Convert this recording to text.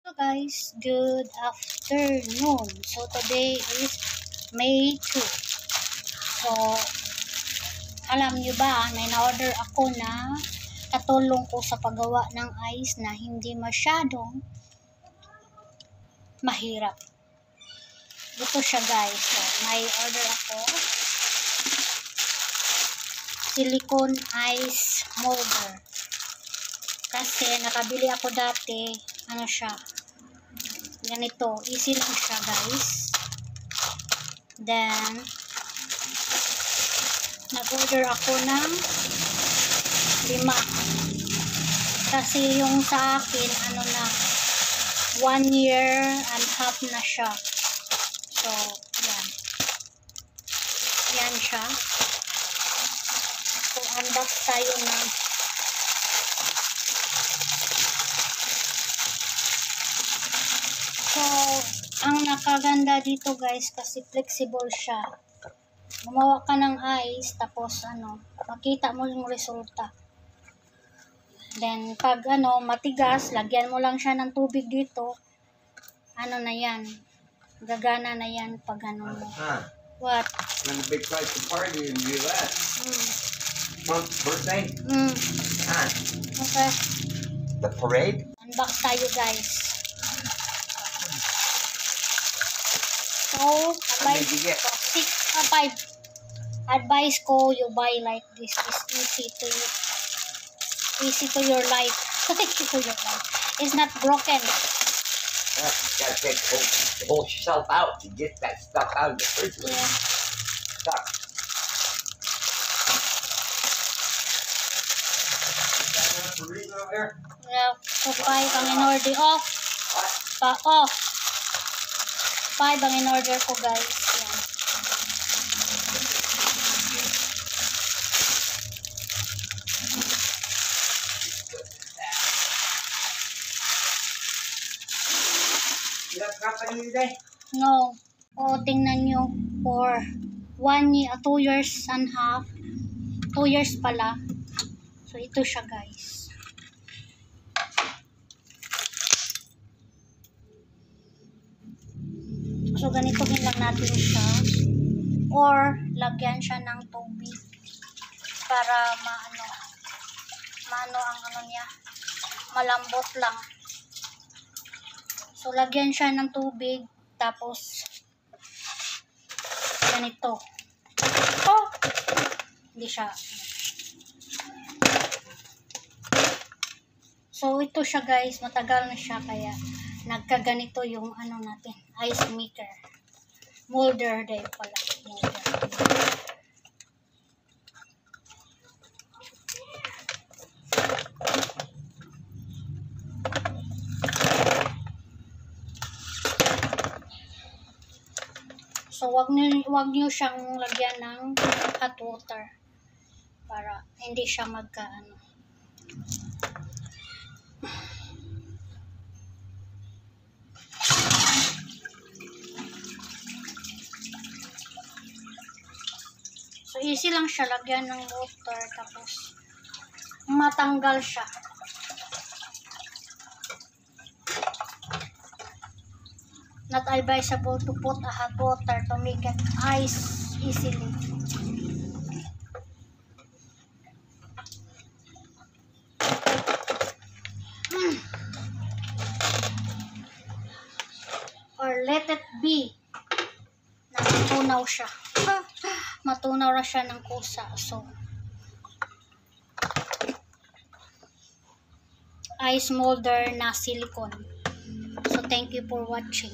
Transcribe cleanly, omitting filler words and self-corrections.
Hello guys, good afternoon. So today is May 2. So alam nyo ba, may na-order ako na katulong ko sa paggawa ng ice na hindi masyadong mahirap. Ito siya guys. So, may order ako. Silicone ice molder. Kasi nakabili ako dati, ano siya, ganito, easy lang siya guys. Then nag-order ako ng 5 kasi yung sa akin ano na 1 year and half na siya. So yan siya. So unbox tayo na. So, ang nakaganda dito guys, kasi flexible siya. Gumawa ka ng ice, tapos makita mo yung resulta. Then, pag matigas, lagyan mo lang siya ng tubig dito. Na yan. Gagana na yan pag mo. What? When the big place to party in the U.S. Mom's birthday? Okay. The parade? Unbox tayo guys. So, advice ko, you buy like this. It's easy to your life. Easy to your life. It's not broken. Yeah, you gotta take the whole shelf out to get that stuff out of the fridge. Yeah. Stuff. Yeah. So, 5 ang in-order off. Off. 5 ang in-order ko guys. Yan. You have company today? No. O, tingnan nyo. For 1 year, 2 years and half. 2 years pala. So, ito siya guys. So, ganitohin lang natin siya. Or, lagyan siya ng tubig. Para maano ang niya. Malambot lang. So, lagyan siya ng tubig. Tapos, ganito. Oh! Hindi siya. So, ito siya guys. Matagal na siya. Kaya, nagkaganito yung natin. Ice maker. Molder day pala. Molder. So, wag niyo siyang lagyan ng hot water para hindi siya magka So, easy lang siya lagyan ng water tapos matanggal siya. Not advisable to put a hot water to make it ice easily. Or let it be na matunaw siya. Matunaw na siya ng kusa. So, ice molder na silicone. So, thank you for watching.